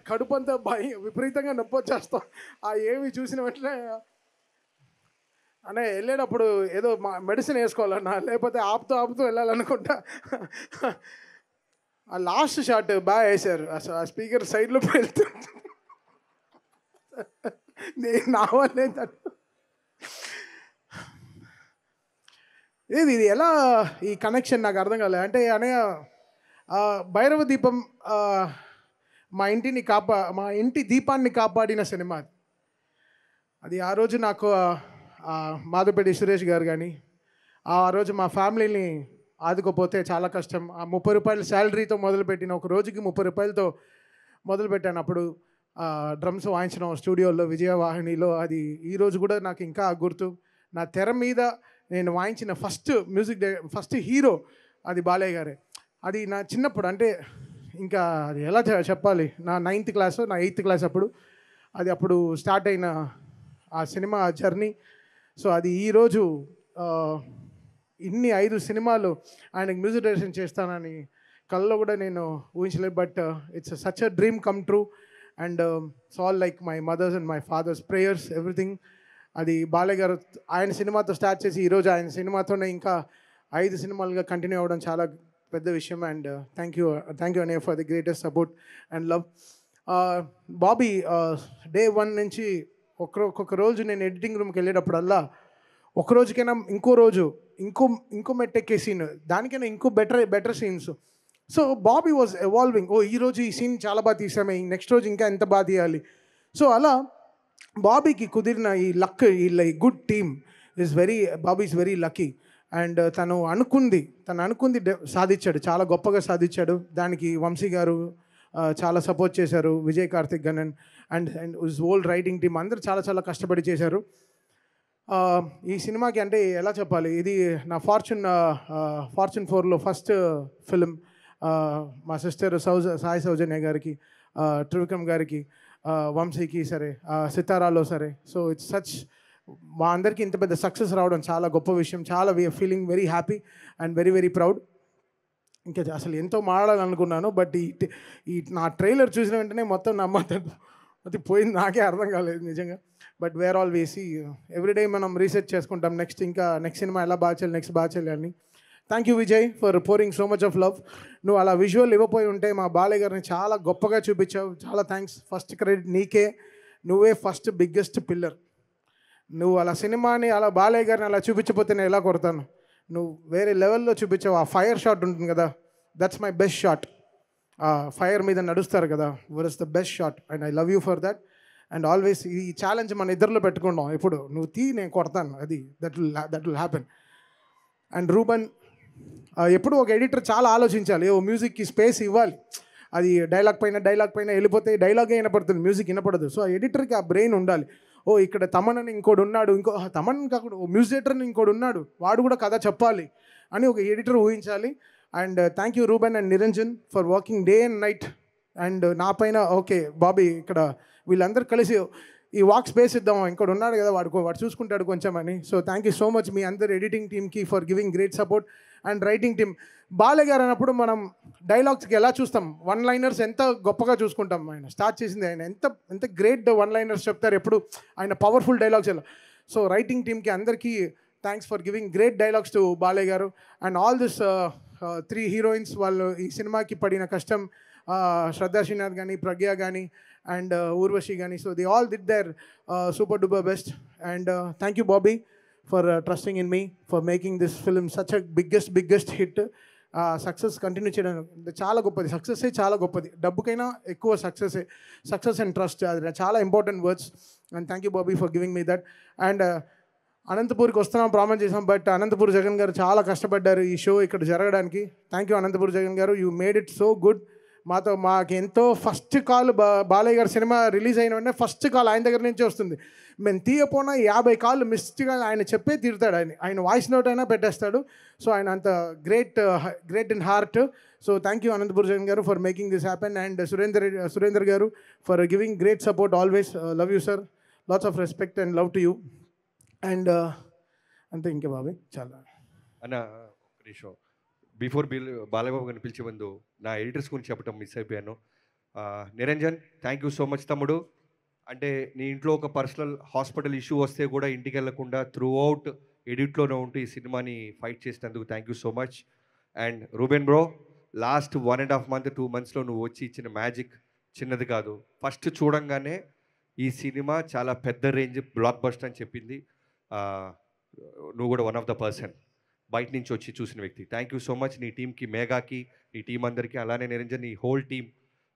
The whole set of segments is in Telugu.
కడుపు అంతా విపరీతంగా నొప్పి వచ్చేస్తాం. ఆ ఏవి చూసిన వెంటనే అనే వెళ్ళేటప్పుడు ఏదో మెడిసిన్ వేసుకోవాలన్నా, లేకపోతే ఆపుతూ వెళ్ళాలనుకుంటా. ఆ లాస్ట్ షాట్ బాగా వేశారు. అసలు ఆ స్పీకర్ సైడ్లో వెళ్తూ నేను నా వల్లే ఇది ఎలా ఈ కనెక్షన్ నాకు అర్థం కాలేదు. అంటే అనయ్య భైరవ దీపం మా ఇంటి దీపాన్ని కాపాడిన సినిమా అది. ఆ రోజు నాకు మాధవపేటి సురేష్ గారు కానీ ఆ రోజు మా ఫ్యామిలీని ఆదుకోపోతే చాలా కష్టం. ఆ 30 రూపాయల శాలరీతో మొదలుపెట్టిన ఒక రోజుకి 30 రూపాయలతో మొదలుపెట్టాను. అప్పుడు డ్రమ్స్ వాయించడం స్టూడియోలో విజయవాహినిలో. అది ఈరోజు కూడా నాకు ఇంకా గుర్తు. నా తెర మీద నేను వాయించిన ఫస్ట్ హీరో అది బాలయ్య గారే. అది నా చిన్నప్పుడు, అంటే ఇంకా అది ఎలా చెప్పాలి, నా 9th క్లాస్ నా 8th క్లాస్ అప్పుడు స్టార్ట్ అయిన ఆ సినిమా జర్నీ. సో అది ఈరోజు ఇన్ని 5 సినిమాలు ఆయనకు మ్యూజిక్ డైరెక్షన్ చేస్తానని కళ్ళలో కూడా నేను ఊహించలేదు. But it's such a dream come true. And it's all like my mother's and my father's prayers, everything. అది బాలయ్య గారు ఆయన సినిమాతో స్టార్ట్ చేసి ఈరోజు ఆయన సినిమాతోనే ఇంకా 5 సినిమాలుగా కంటిన్యూ అవ్వడం చాలా పెద్ద విషయం. అండ్ థ్యాంక్ యూ అన్నయ్య for the greatest support and love. Bobby day 1 నుంచి ఒక్కొక్క రోజు నేను ఎడిటింగ్ రూమ్కి వెళ్ళేటప్పుడల్లా ఒక రోజుకైనా ఇంకో రోజు ఇంకో మెట్టెక్కే సీన్, దానికైనా ఇంకో better scenes. So Bobby was evolving. ఈరోజు ఈ సీన్ చాలా బాగా తీసామే, నెక్స్ట్ రోజు ఇంకా ఎంత బాగా తీయాలి. సో అలా బాబీకి కుదిరిన ఈ లక్, ఈ good team Bobby is very lucky. And తను అనుకుంది సాధించాడు, చాలా గొప్పగా సాధించాడు. దానికి వంశీ గారు చాలా సపోర్ట్ చేశారు, Vijay Karthik Ganan and old writing team అందరూ చాలా కష్టపడి చేశారు ఈ సినిమాకి. అంటే ఎలా చెప్పాలి, ఇది నా ఫార్చ్యూన్ 4లో ఫస్ట్ ఫిలిం. మా సిస్టర్ సాయి సౌజన్య గారికి, త్రివిక్రమ్ గారికి, వంశీకి సరే, సితారాలో సరే. సో ఇట్స్ సచ్, మా అందరికీ ఇంత పెద్ద సక్సెస్ రావడం చాలా గొప్ప విషయం. చాలా we are feeling very happy and very proud. ఇంకా అసలు ఎంతో మాట్లాడాలనుకున్నాను, బట్ ఈ నా ట్రైలర్ చూసిన వెంటనే మొత్తం అది పోయింది, నాకే అర్థం కాలేదు నిజంగా. బట్ వేర్ ఆల్ వేసి ఎవ్రీడే మనం రీసెర్చ్ చేసుకుంటాం, నెక్స్ట్ సినిమా ఎలా బాగా చేయాలి అని. Thank you Vijay for pouring so much of love. నువ్వు అలా విజువల్ ఇవ్వపోయి ఉంటే మా బాలయ్య గారిని చాలా గొప్పగా చూపించావు, చాలా థ్యాంక్స్. ఫస్ట్ క్రెడిట్ నీకే, నువ్వే ఫస్ట్ బిగ్గెస్ట్ పిల్లర్. నువ్వు అలా సినిమాని అలా బాలయ్య గారిని అలా చూపించకపోతే నేను ఎలా కొడతాను. నువ్వు వేరే లెవెల్లో చూపించావు. ఆ ఫైర్ షాట్ ఉంటుంది కదా, that's my best shot. Fire మీద నడుస్తారు కదా, where is the best shot and I love you for that. And always ఈ ఛాలెంజ్ మన ఇద్దరిలో పెట్టుకుంటాం, ఇప్పుడు నువ్వు నేను కొడతాను, అది that will happen. And Ruben, ఎప్పుడు ఒక ఎడిటర్ చాలా ఆలోచించాలి, మ్యూజిక్కి స్పేస్ ఇవ్వాలి. అది డైలాగ్ పైన వెళ్ళిపోతే డైలాగే వినపడుతుంది, మ్యూజిక్ వినపడదు. సో ఆ ఎడిటర్కి ఆ బ్రెయిన్ ఉండాలి. ఇక్కడ తమన్ అని ఇంకోటి ఉన్నాడు, తమన్ కాకుండా మ్యూజిక్ డైరెక్టర్ అని ఇంకోటి ఉన్నాడు, వాడు కూడా కథ చెప్పాలి అని ఒక ఎడిటర్ ఊహించాలి. And thank you Ruben and Niranjan for working day and night. And నా పైన బాబీ, ఇక్కడ వీళ్ళందరూ కలిసి ఈ వాక్ స్పేస్ ఇద్దాం, ఇంకోటి ఉన్నాడు కదా వాడు చూసుకుంటాడు కొంచెం అని. So thank you so much మీ అందరు ఎడిటింగ్ టీమ్కి for giving great support. And writing team, Balayya garu అన్నప్పుడు మనం డైలాగ్స్కి ఎలా చూస్తాం, వన్ లైనర్స్ ఎంత గొప్పగా చూసుకుంటాం. ఆయన స్టార్ట్ చేసింది, ఆయన ఎంత గ్రేట్ వన్ లైనర్స్ చెప్తారు ఎప్పుడు, ఆయన పవర్ఫుల్ డైలాగ్స్ ఎలా. సో రైటింగ్ టీమ్కి అందరికీ thanks for giving great dialogues to Balayya garu. And all this 3 heroines, వాళ్ళు ఈ సినిమాకి పడిన కష్టం, శ్రద్ధా శ్రీనాథ్ కానీ, ప్రజ్ఞ కానీ అండ్ ఊర్వశి కానీ. So they all did there super duper best. And thank you Bobby for trusting in me, for making this film such a biggest hit. Success continue చేయడం చాలా గొప్పది, సక్సెస్సే చాలా గొప్పది, డబ్బుకైనా ఎక్కువ సక్సెస్ అండ్ ట్రస్ట్, అది చాలా important words. And thank you Bobby for giving me that. And అనంతపూర్కి వస్తున్నాం ప్రామిస్ చేసాం, బట్ అనంతపూర్ జగన్ గారు చాలా కష్టపడ్డారు ఈ షో ఇక్కడ జరగడానికి. థ్యాంక్ యూ అనంతపూర్ జగన్ గారు, you made it so good. మాకు ఎంతో ఫస్ట్ కాల్ బాలయ్య గారి సినిమా రిలీజ్ అయిన వెంటనే ఫస్ట్ కాల్ ఆయన దగ్గర నుంచే వస్తుంది. మేము తీయపోయినా 50 కాళ్ళు మిస్గా ఆయన చెప్పే తీరుతాడు, ఆయన వాయిస్ నోట్ అయినా పెట్టేస్తాడు. సో ఆయన అంత great in heart. So thank you Anantapur Jagan garu for making this happen. And Surender garu for giving great support always. Love you sir, lots of respect and love to you. And అంతే, ఇంకా బాబాయ్ చాలా అన్న ఒక నిమిషం. బిఫోర్ బాలయ్యబాబు గారిని పిలిచే ముందు నా ఎడిటర్స్ గురించి చెప్పడం మిస్ అయిపోయాను. Niranjan, thank you so much తమ్ముడు. అంటే నీ ఇంట్లో ఒక పర్సనల్ హాస్పిటల్ ఇష్యూ వస్తే కూడా ఇంటికి వెళ్ళకుండా త్రూ అవుట్ ఎడిట్లోనే ఉంటూ ఈ సినిమాని ఫైట్ చేసినందుకు thank you so much. And Reuben bro, last 1.5 month 2 monthsలో నువ్వు వచ్చి ఇచ్చిన మ్యాజిక్ చిన్నది కాదు. ఫస్ట్ చూడంగానే ఈ సినిమా చాలా పెద్ద రేంజ్ బ్లాక్ బస్టర్ అని చెప్పింది. నువ్వు కూడా వన్ ఆఫ్ ద పర్సన్ బయట నుంచి వచ్చి చూసిన వ్యక్తి. Thank you so much. నీ టీంకి, మేఘాకి, నీ టీం అందరికీ, అలానే నిరంజన్, నీ హోల్ టీం.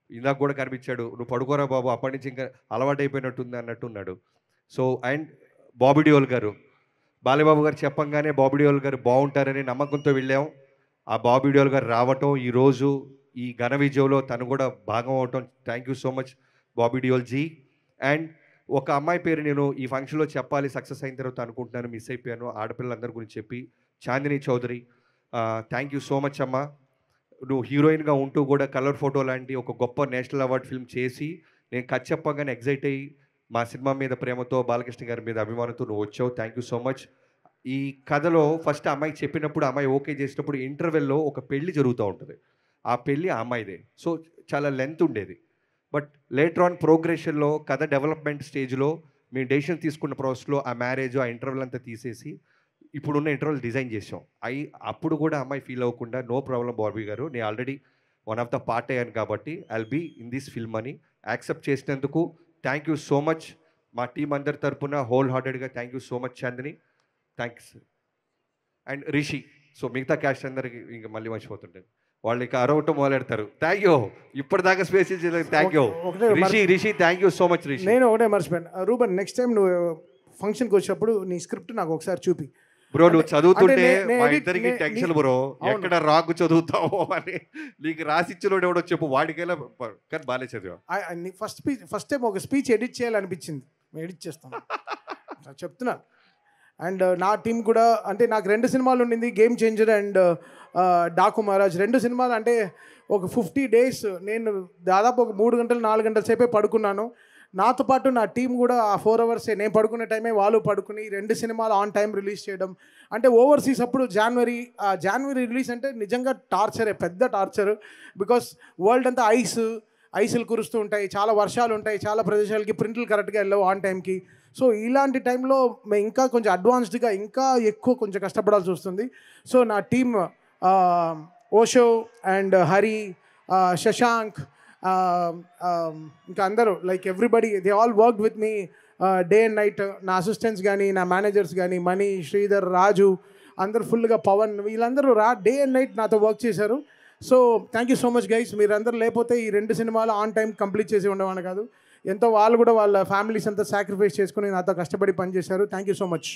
ఇందాక కూడా కనిపించాడు, నువ్వు పడుకోరా బాబు, అప్పటి నుంచి ఇంకా అలవాటైపోయినట్టుంది అన్నట్టున్నాడు. సో అండ్ బాబీ డియోల్ గారు, బాలబాబు గారు చెప్పంగానే బాబీ డియోల్ గారు బాగుంటారని నమ్మకంతో వెళ్ళాం. ఆ బాబీ డియోల్ గారు రావటం, ఈరోజు ఈ ఘన విజయంలో తను కూడా భాగం అవటం, thank you so much Bobby Deol ji. And ఒక అమ్మాయి పేరు నేను ఈ ఫంక్షన్లో చెప్పాలి సక్సెస్ అయిన తర్వాత అనుకుంటున్నాను, మిస్ అయిపోయాను. ఆడపిల్లలందరి గురించి చెప్పి, Chandini Chowdary, thank you so much అమ్మ. నువ్వు హీరోయిన్గా ఉంటూ కూడా కలర్ ఫోటో లాంటి ఒక గొప్ప నేషనల్ అవార్డ్ ఫిల్మ్ చేసి నేను కథ చెప్పగానే ఎగ్జైట్ అయ్యి మా సినిమా మీద ప్రేమతో, బాలకృష్ణ గారి మీద అభిమానంతో నువ్వు వచ్చావు. Thank you so much. ఈ కథలో ఫస్ట్ అమ్మాయికి చెప్పినప్పుడు, అమ్మాయి ఓకే చేసినప్పుడు ఇంటర్వెల్లో ఒక పెళ్లి జరుగుతూ ఉంటుంది. ఆ పెళ్ళి ఆ అమ్మాయిదే. సో చాలా లెంత్ ఉండేది. బట్ లేటర్ ఆన్ ప్రోగ్రెషన్లో, కథ డెవలప్మెంట్ స్టేజ్లో మేము డెసిషన్ తీసుకున్న ప్రాసెస్లో ఆ మ్యారేజ్, ఆ ఇంటర్వెల్ అంతా తీసేసి ఇప్పుడున్న ఇంటర్వెల్ డిజైన్ చేసాం. అప్పుడు కూడా అమ్మాయి ఫీల్ అవ్వకుండా, నో ప్రాబ్లం బాబీ గారు, నేను already one of the part అయ్యాను కాబట్టి I'll be in this film అని యాక్సెప్ట్ చేసినందుకు థ్యాంక్ యూ సో మచ్. మా టీం అందరి తరపున హోల్ హార్టెడ్గా thank you so much Chandini. Thanks. And Rishi. So మిగతా క్యాస్ట్ అందరికి ఇంకా మళ్ళీ మర్చిపోతుంటాను, వాళ్ళు ఇక అరవటం మొదలెడతారు. థ్యాంక్ యూ, ఇప్పటిదాకా స్పేస్ ఇచ్చేది thank you Rishi. Thank you so much Rishi. నేను ఒకటే మర్చిపోయాను, రూబన్, నెక్స్ట్ టైం నువ్వు ఫంక్షన్కి వచ్చినప్పుడు నీ స్క్రిప్ట్ నాకు ఒకసారి చూపి బ్రో. నువ్వు చదువుతుంటే మా ఇద్దరికి టెన్షన్ బ్రో, ఎక్కడ రాకు చదువుతావో అని. నీకు రాసిచ్చినోడు ఎవడో చెప్పు, వాడికైనా కానీ బాగానే చదివా. ఫస్ట్ టైం ఒక స్పీచ్ ఎడిట్ చేయాలనిపించింది, ఎడిట్ చేస్తాను చెప్తున్నా. అండ్ నా టీం కూడా, అంటే నాకు 2 సినిమాలు ఉండింది, game changer and Daaku Maharaj. 2 సినిమాలు అంటే ఒక 50 days నేను దాదాపు ఒక 3 గంటలు 4 గంటల సేపే పడుకున్నాను. నాతో పాటు నా టీం కూడా ఆ 4 hours నేను పడుకునే టైమే వాళ్ళు పడుకుని 2 సినిమాలు ఆన్ టైం రిలీజ్ చేయడం. అంటే ఓవర్సీస్ అప్పుడు జనవరి రిలీజ్ అంటే నిజంగా టార్చరే, పెద్ద టార్చర్. బికాస్ వరల్డ్ అంతా ఐసులు కురుస్తూ ఉంటాయి, చాలా వర్షాలు ఉంటాయి, చాలా ప్రదేశాలకి ప్రింట్లు కరెక్ట్గా వెళ్ళవు ఆన్ టైంకి. సో ఇలాంటి టైంలో మేము ఇంకా కొంచెం అడ్వాన్స్డ్గా, ఇంకా ఎక్కువ కొంచెం కష్టపడాల్సి వస్తుంది. సో నా టీమ్ ఓషో అండ్ హరి, శశాంక్, ఇంకా అందరూ, like everybody, they all work with me day and night. నా అసిస్టెంట్స్ కానీ, నా మేనేజర్స్ కానీ, మణి, శ్రీధర్, రాజు, అందరూ ఫుల్గా, పవన్, వీళ్ళందరూ డే అండ్ నైట్ నాతో వర్క్ చేశారు. So thank you so much guys. మీరందరూ లేకపోతే ఈ 2 సినిమాలు ఆన్ టైం కంప్లీట్ చేసి ఉండేవాళ్ళు కాదు. ఎంతో వాళ్ళు కూడా వాళ్ళ ఫ్యామిలీస్ అంతా సాక్రిఫైస్ చేసుకుని నాతో కష్టపడి పనిచేశారు. Thank you so much.